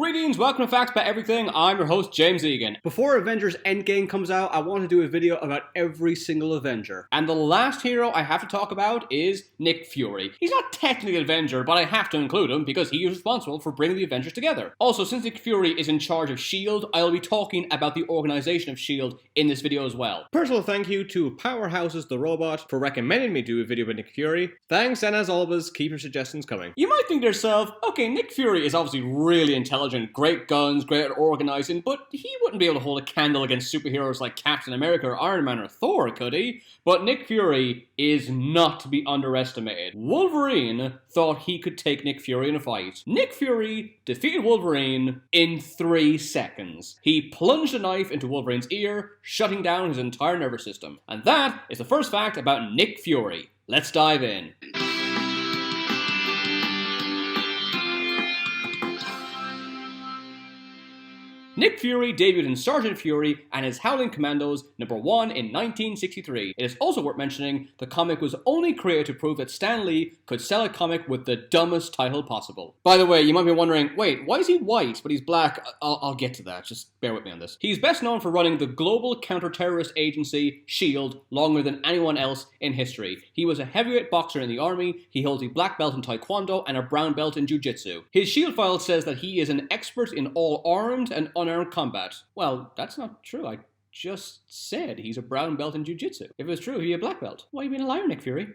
Greetings, welcome to Facts About Everything. I'm your host, James Egan. Before Avengers Endgame comes out, I want to do a video about every single Avenger. And the last hero I have to talk about is Nick Fury. He's not technically an Avenger, but I have to include him because he is responsible for bringing the Avengers together. Also, since Nick Fury is in charge of S.H.I.E.L.D, I'll be talking about the organization of S.H.I.E.L.D in this video as well. Personal thank you to Powerhouses the Robot for recommending me do a video about Nick Fury. Thanks, and as always, keep your suggestions coming. You might think to yourself, okay, Nick Fury is obviously really intelligent, great guns, great at organizing, but he wouldn't be able to hold a candle against superheroes like Captain America or Iron Man or Thor, could he? But Nick Fury is not to be underestimated. Wolverine thought he could take Nick Fury in a fight. Nick Fury defeated Wolverine in 3 seconds. He plunged a knife into Wolverine's ear, shutting down his entire nervous system. And that is the first fact about Nick Fury. Let's dive in. Nick Fury debuted in Sergeant Fury and his Howling Commandos #1 in 1963. It is also worth mentioning the comic was only created to prove that Stan Lee could sell a comic with the dumbest title possible. By the way, you might be wondering, wait, why is he white but he's black? I'll get to that, just bear with me on this. He's best known for running the global counter-terrorist agency S.H.I.E.L.D. longer than anyone else in history. He was a heavyweight boxer in the army, he holds a black belt in Taekwondo and a brown belt in Jiu-Jitsu. His S.H.I.E.L.D. file says that he is an expert in all armed and unarmed combat. Well, that's not true. I just said he's a brown belt in Jiu-Jitsu. If it was true, he'd be a black belt. Why are you being a liar, Nick Fury?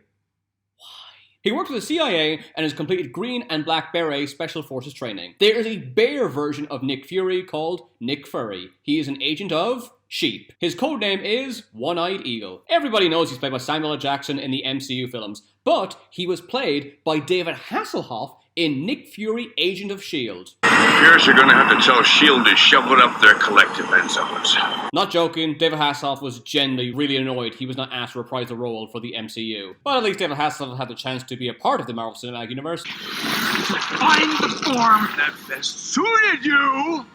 He worked for the CIA and has completed Green and Black Beret Special Forces training. There is a bear version of Nick Fury called Nick Fury. He is an agent of Sheep. His codename is One-Eyed Eagle. Everybody knows he's played by Samuel L. Jackson in the MCU films, but he was played by David Hasselhoff in Nick Fury, Agent of S.H.I.E.L.D. Appears you're gonna have to tell S.H.I.E.L.D. to shovel up their collective ensembles. Not joking, David Hasselhoff was genuinely really annoyed he was not asked to reprise the role for the MCU. But at least David Hasselhoff had the chance to be a part of the Marvel Cinematic Universe. Find the form that best suited you,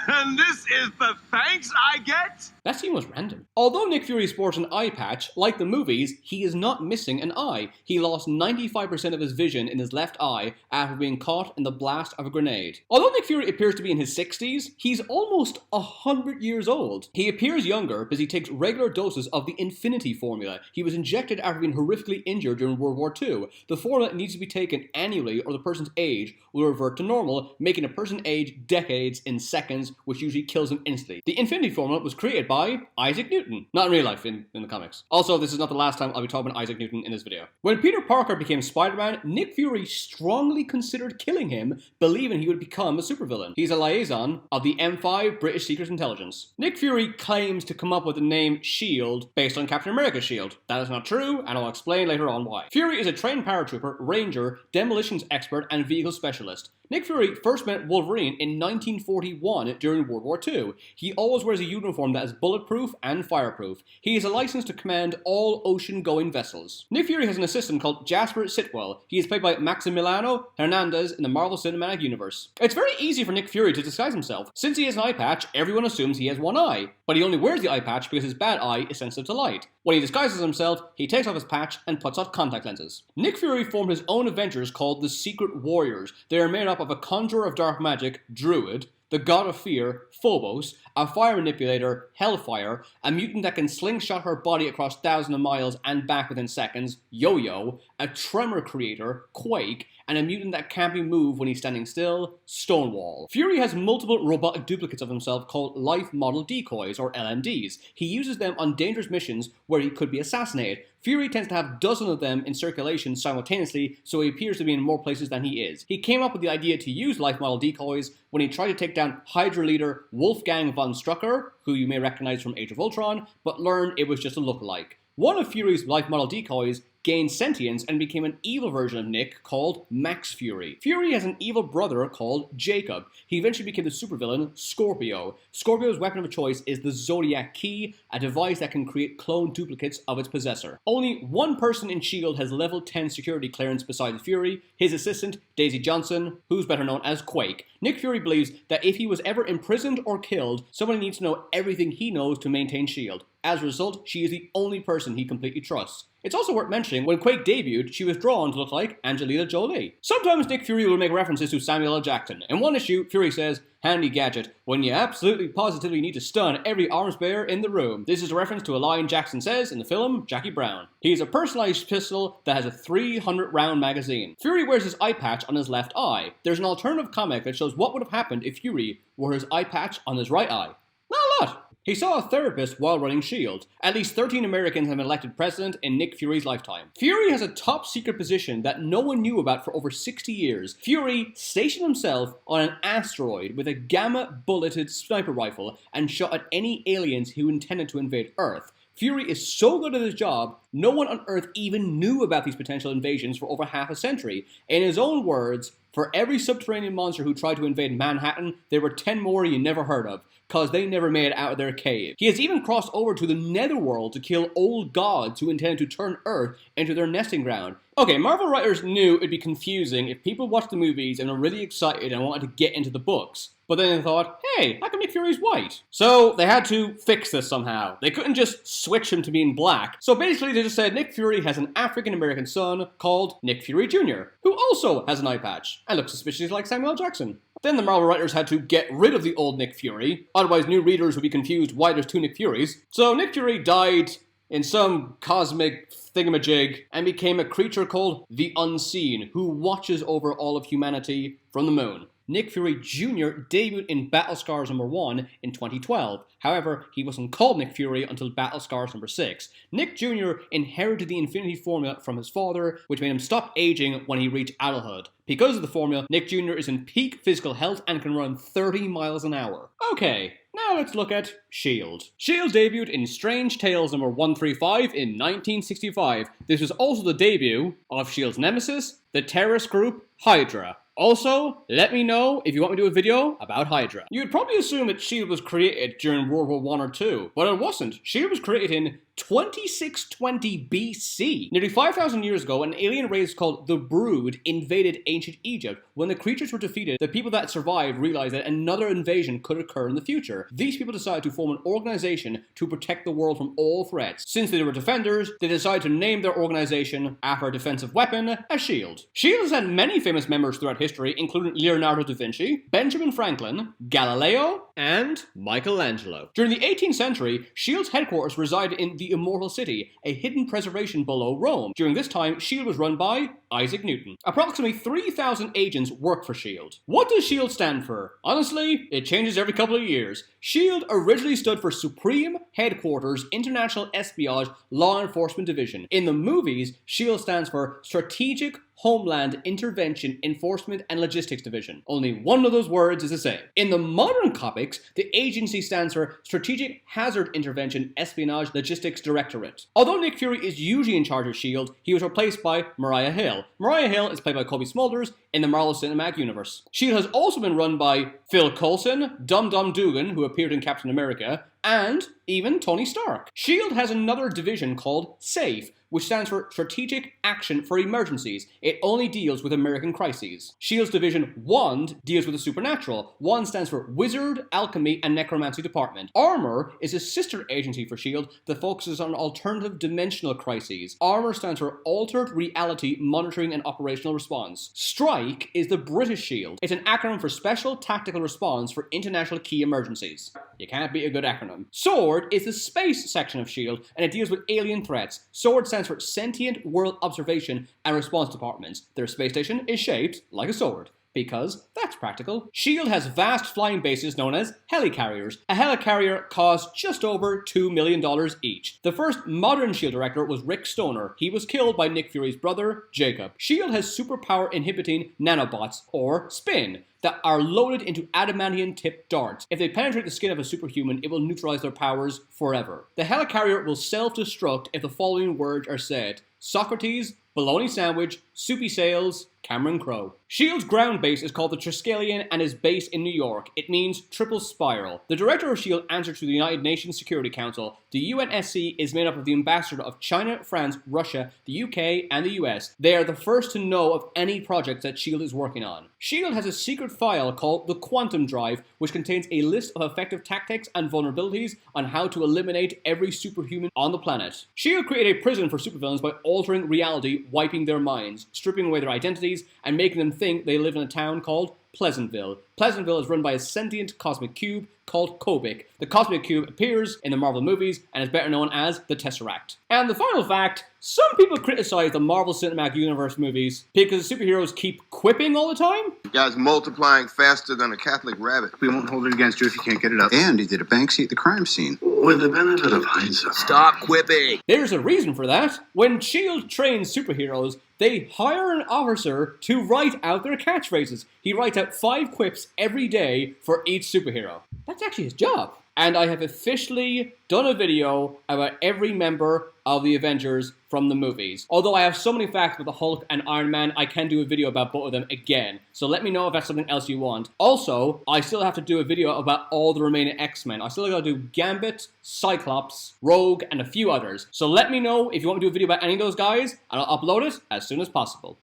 and this is the thanks I get? That scene was random. Although Nick Fury sports an eye patch, like the movies, he is not missing an eye. He lost 95% of his vision in his left eye after being caught in the blast of a grenade. Although Nick Fury appears to be in his 60s, he's almost 100 years old. He appears younger because he takes regular doses of the Infinity formula. He was injected after being horrifically injured during World War II. The formula needs to be taken annually or the person's age will revert to normal, making a person age decades in seconds, which usually kills them instantly. The Infinity formula was created by Isaac Newton. Not in real life, in the comics. Also, this is not the last time I'll be talking about Isaac Newton in this video. When Peter Parker became Spider-Man, Nick Fury strongly considered killing him, believing he would become a supervillain. He's a liaison of the M5 British Secret Intelligence. Nick Fury claims to come up with the name S.H.I.E.L.D. based on Captain America's shield. That is not true, and I'll explain later on why. Fury is a trained paratrooper, ranger, demolitions expert, and vehicle specialist. Nick Fury first met Wolverine in 1941 during World War II. He always wears a uniform that is bulletproof and fireproof. He is licensed to command all ocean-going vessels. Nick Fury has an assistant called Jasper Sitwell. He is played by Maximiliano Hernandez in the Marvel Cinematic Universe. It's very easy for Nick Fury to disguise himself. Since he has an eye patch, everyone assumes he has one eye. But he only wears the eye patch because his bad eye is sensitive to light. When he disguises himself, he takes off his patch and puts on contact lenses. Nick Fury formed his own Avengers called the Secret Warriors. They are made up of a conjurer of dark magic, Druid, the god of fear, Phobos, a fire manipulator, Hellfire, a mutant that can slingshot her body across thousands of miles and back within seconds, Yo-Yo, a tremor creator, Quake, and a mutant that can't be moved when he's standing still, Stonewall. Fury has multiple robotic duplicates of himself called life model decoys, or LMDs. He uses them on dangerous missions where he could be assassinated. Fury tends to have dozens of them in circulation simultaneously, so he appears to be in more places than he is. He came up with the idea to use life model decoys when he tried to take down Hydra leader Wolfgang von Strucker, who you may recognize from Age of Ultron, but learned it was just a lookalike. One of Fury's life model decoys gained sentience and became an evil version of Nick called Max Fury. Fury has an evil brother called Jacob. He eventually became the supervillain Scorpio. Scorpio's weapon of choice is the Zodiac Key, a device that can create clone duplicates of its possessor. Only one person in S.H.I.E.L.D. has level 10 security clearance besides Fury, his assistant, Daisy Johnson, who's better known as Quake. Nick Fury believes that if he was ever imprisoned or killed, someone needs to know everything he knows to maintain S.H.I.E.L.D. As a result, she is the only person he completely trusts. It's also worth mentioning, when Quake debuted, she was drawn to look like Angelina Jolie. Sometimes Nick Fury will make references to Samuel L. Jackson. In one issue, Fury says, handy gadget when you absolutely positively need to stun every arms bearer in the room. This is a reference to a line Jackson says in the film Jackie Brown. He has a personalized pistol that has a 300-round magazine. Fury wears his eye patch on his left eye. There's an alternative comic that shows what would have happened if Fury wore his eye patch on his right eye. Not a lot. He saw a therapist while running S.H.I.E.L.D. At least 13 Americans have been elected president in Nick Fury's lifetime. Fury has a top secret position that no one knew about for over 60 years. Fury stationed himself on an asteroid with a gamma-bulleted sniper rifle and shot at any aliens who intended to invade Earth. Fury is so good at his job, no one on Earth even knew about these potential invasions for over half a century. In his own words, for every subterranean monster who tried to invade Manhattan, there were 10 more you never heard of, cause they never made it out of their cave. He has even crossed over to the netherworld to kill old gods who intended to turn Earth into their nesting ground. Okay, Marvel writers knew it'd be confusing if people watched the movies and were really excited and wanted to get into the books. But then they thought, hey, how come Nick Fury's white? So they had to fix this somehow. They couldn't just switch him to being black. So basically they just said Nick Fury has an African-American son called Nick Fury Jr., who also has an eye patch and looks suspiciously like Samuel L. Jackson. Then the Marvel writers had to get rid of the old Nick Fury, otherwise new readers would be confused why there's two Nick Furies. So Nick Fury died in some cosmic thingamajig and became a creature called the Unseen, who watches over all of humanity from the moon. Nick Fury Jr. debuted in Battle Scars #1 in 2012. However, he wasn't called Nick Fury until Battle Scars #6. Nick Jr. inherited the Infinity Formula from his father, which made him stop aging when he reached adulthood. Because of the formula, Nick Jr. is in peak physical health and can run 30 miles an hour. Okay, now let's look at S.H.I.E.L.D. S.H.I.E.L.D. debuted in Strange Tales #135 in 1965. This was also the debut of S.H.I.E.L.D's nemesis, the terrorist group Hydra. Also, let me know if you want me to do a video about Hydra. You'd probably assume that S.H.I.E.L.D. was created during World War I or II, but it wasn't. S.H.I.E.L.D. was created in 2620 BC. Nearly 5,000 years ago, an alien race called the Brood invaded ancient Egypt. When the creatures were defeated, the people that survived realized that another invasion could occur in the future. These people decided to form an organization to protect the world from all threats. Since they were defenders, they decided to name their organization after a defensive weapon as S.H.I.E.L.D. S.H.I.E.L.D. has had many famous members throughout history, including Leonardo da Vinci, Benjamin Franklin, Galileo, and Michelangelo. During the 18th century, S.H.I.E.L.D's headquarters resided in the Immortal City, a hidden preservation below Rome. During this time, S.H.I.E.L.D. was run by Isaac Newton. Approximately 3,000 agents work for S.H.I.E.L.D. What does S.H.I.E.L.D. stand for? Honestly, it changes every couple of years. S.H.I.E.L.D. originally stood for Supreme Headquarters International Espionage Law Enforcement Division. In the movies, S.H.I.E.L.D. stands for Strategic Homeland Intervention Enforcement and Logistics Division. Only one of those words is the same. In the modern comics, the agency stands for Strategic Hazard Intervention Espionage Logistics Directorate. Although Nick Fury is usually in charge of S.H.I.E.L.D., he was replaced by Mariah Hill. Mariah Hill is played by Kobe Smulders in the Marvel Cinematic Universe. S.H.I.E.L.D. has also been run by Phil Coulson, Dum Dum Dugan, who appeared in Captain America, and even Tony Stark. S.H.I.E.L.D. has another division called SAFE, which stands for Strategic Action for Emergencies. It only deals with American crises. S.H.I.E.L.D's division WAND deals with the supernatural. WAND stands for Wizard, Alchemy, and Necromancy Department. Armor is a sister agency for S.H.I.E.L.D. that focuses on alternative dimensional crises. Armor stands for Altered Reality Monitoring and Operational Response. STRIKE is the British S.H.I.E.L.D. It's an acronym for Special Tactical Response for International Key Emergencies. You can't beat a good acronym. SWORD is the space section of S.H.I.E.L.D. and it deals with alien threats. SWORD stands for Sentient World Observation and Response Departments. Their space station is shaped like a sword, because that's practical. S.H.I.E.L.D. has vast flying bases known as helicarriers. A helicarrier costs just over $2 million each. The first modern S.H.I.E.L.D. director was Rick Stoner. He was killed by Nick Fury's brother, Jacob. S.H.I.E.L.D. has superpower inhibiting nanobots, or SPIN, that are loaded into adamantium-tipped darts. If they penetrate the skin of a superhuman, it will neutralize their powers forever. The helicarrier will self-destruct if the following words are said: Socrates, bologna sandwich, soupy sales, Cameron Crowe. S.H.I.E.L.D's ground base is called the Triskelion and is based in New York. It means triple spiral. The director of S.H.I.E.L.D. answers to the United Nations Security Council. The UNSC is made up of the ambassador of China, France, Russia, the UK, and the US. They are the first to know of any projects that S.H.I.E.L.D. is working on. S.H.I.E.L.D. has a secret file called the Quantum Drive, which contains a list of effective tactics and vulnerabilities on how to eliminate every superhuman on the planet. S.H.I.E.L.D. created a prison for supervillains by altering reality, wiping their minds, stripping away their identities, and making them think they live in a town called Pleasantville. Pleasantville is run by a sentient cosmic cube called Kobik. The cosmic cube appears in the Marvel movies and is better known as the Tesseract. And the final fact, some people criticize the Marvel Cinematic Universe movies because the superheroes keep quipping all the time. The guy's multiplying faster than a Catholic rabbit. We won't hold it against you if you can't get it up. And he did a Banksy at the crime scene. With the benefit of hindsight. Stop quipping. There's a reason for that. When S.H.I.E.L.D. trains superheroes, they hire an officer to write out their catchphrases. He writes out 5 quips every day for each superhero. That's actually his job. And I have officially done a video about every member of the Avengers from the movies. Although I have so many facts about the Hulk and Iron Man, I can do a video about both of them again. So let me know if that's something else you want. Also, I still have to do a video about all the remaining X-Men. I still gotta do Gambit, Cyclops, Rogue, and a few others. So let me know if you want me to do a video about any of those guys, and I'll upload it as soon as possible.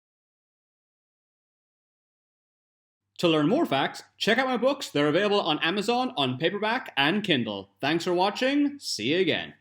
To learn more facts, check out my books. They're available on Amazon, on paperback, and Kindle. Thanks for watching. See you again.